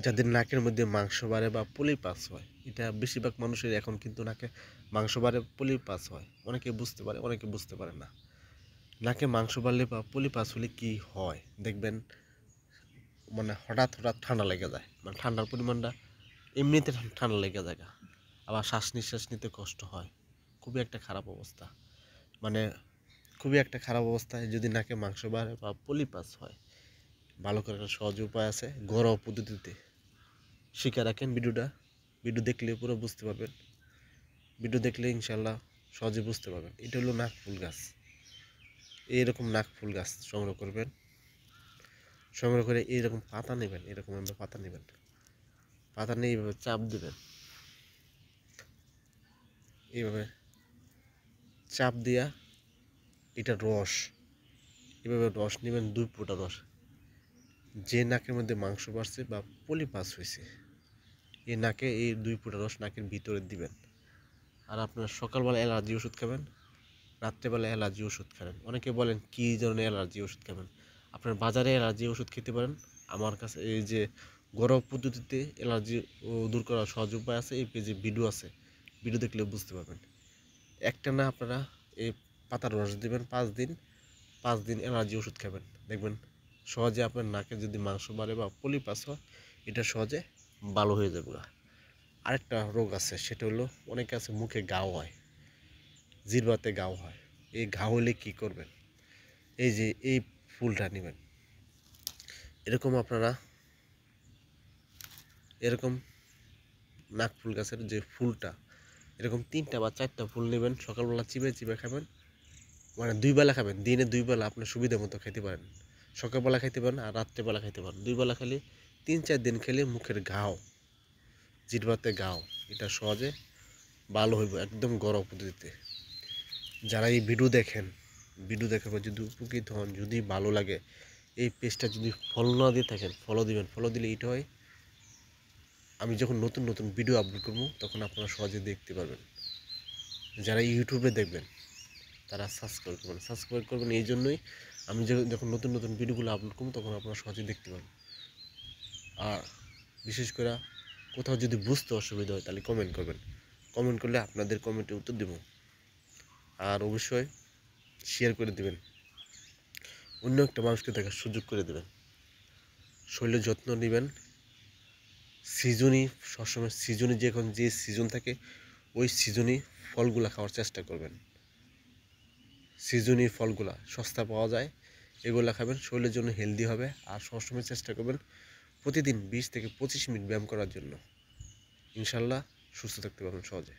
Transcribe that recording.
যাদের নাকের মধ্যে মাংস বাড়ে বা পলিপাস হয়, এটা বেশিরভাগ মানুষের এখন কিন্তু নাকে মাংস বাড়ে পলিপাস হয়। অনেকে বুঝতে পারে, অনেকে বুঝতে পারে না। নাকে মাংস বাড়লে বা পলিপাস হলে কি হয় দেখবেন, মানে হঠাৎ হঠাৎ ঠান্ডা লেগে যায়, মানে ঠান্ডার পরিমাণটা এমনিতে ঠান্ডা লেগে যায়, আবার শ্বাস নিঃশ্বাস নিতে কষ্ট হয়। খুবই একটা খারাপ অবস্থা, মানে খুবই একটা খারাপ অবস্থায় যদি নাকে মাংস বাড়ে বা পলিপাস হয়। ভালো করে একটা সহজ উপায় আছে, ঘরোয়া পদ্ধতিতে শিখে রাখেন। ভিডিও দেখলে পুরো বুঝতে পারবেন। ভিডিও দেখলে ইনশাল্লাহ সহজে বুঝতে পারবেন। এটা হলো নাক ফুল গাছ। এইরকম নাক ফুল গাছ সংগ্রহ করবেন। সংগ্রহ করে এইরকম পাতা নেবেন, এরকম পাতা নেবেন। পাতা নিয়ে এইভাবে চাপ দেবেন, এইভাবে চাপ দিয়া এটা রস, এভাবে রস নেবেন, 2 ফোঁটা রস। যে নাকের মধ্যে মাংস বাড়ছে বা পলিপাস হয়েছে, এই নাকে এই 2 ফোঁটা রস নাকের ভিতরে দিবেন। আর আপনার সকালবেলা অ্যালার্জি ওষুধ খাবেন, রাত্রেবেলা অ্যালার্জি ওষুধ খাবেন। অনেকে বলেন কী ধরনের অ্যালার্জি ওষুধ খাবেন। আপনার বাজারে অ্যালার্জি ওষুধ খেতে পারেন। আমার কাছে এই যে ঘরোয়া পদ্ধতিতে অ্যালার্জি দূর করার সহজ উপায় আছে, এই পেজে ভিডিও আছে। ভিডিও দেখলে বুঝতে পারবেন। একটানা আপনারা এই পাতার রস দেবেন 5 দিন, 5 দিন অ্যালার্জি ওষুধ খাবেন। দেখবেন সহজে আপনার নাকে যদি মাংস বাড়ে বা পলিপাস হয়, এটা সহজে ভালো হয়ে যাবে। আরেকটা রোগ আছে, সেটা হলো অনেকে আছে মুখে ঘাও হয়, জিহ্বাতে ঘাও হয়। এই ঘাও হলে কী করবেন, এই যে এই ফুলটা নেবেন। এরকম আপনারা এরকম নাক ফুল গাছের যে ফুলটা, এরকম 3টা বা 4টা ফুল নেবেন। সকালবেলা চিবে চিবে খাবেন, মানে 2 বেলা খাবেন। দিনে 2 বেলা আপনার সুবিধা মতো খেতে পারেন। সকালবেলা খাইতে পারেন আর রাত্রেবেলা খাইতে পারেন। 2 বেলা খেলে 3-4 দিন খেলে মুখের ঘাও, জিহ্বাতে ঘাও, এটা সহজে ভালো হইব, একদম ঘরোয়া পদ্ধতিতে। যারা এই ভিডিও দেখার পর যদি উপকৃত হন, যদি ভালো লাগে, এই পেজটা যদি ফলো না দিয়ে থাকেন ফলো দিবেন। ফলো দিলে এটা হয়, আমি যখন নতুন নতুন ভিডিও আপলোড করবো তখন আপনারা সহজে দেখতে পারবেন। যারা ইউটিউবে দেখবেন তারা সাবস্ক্রাইব করবেন এই জন্যই, আমি যখন নতুন নতুন ভিডিওগুলো আপলোড করবো তখন আপনারা সহজে দেখতে পারবেন। আর বিশেষ করে কোথাও যদি বুঝতে অসুবিধা হয় তাহলে কমেন্ট করবেন। কমেন্ট করলে আপনাদের কমেন্টে উত্তর দেব। আর অবশ্যই শেয়ার করে দেবেন, অন্য একটা মানুষকে দেখার সুযোগ করে দেবেন। শরীরের যত্ন নেবেন। সিজনই সবসময় সিজনে যখন যে সিজন থাকে ওই সিজনই ফলগুলা খাওয়ার চেষ্টা করবেন। সিজনই ফলগুলা সস্তা পাওয়া যায়, এগুলা খাবেন, শরীরের জন্য হেলদি হবে। আর সবসময় চেষ্টা করবেন প্রতিদিন 20 থেকে 25 মিনিট ব্যায়াম করার জন্য। ইনশাল্লাহ সুস্থ থাকতে পারবেন সহজে।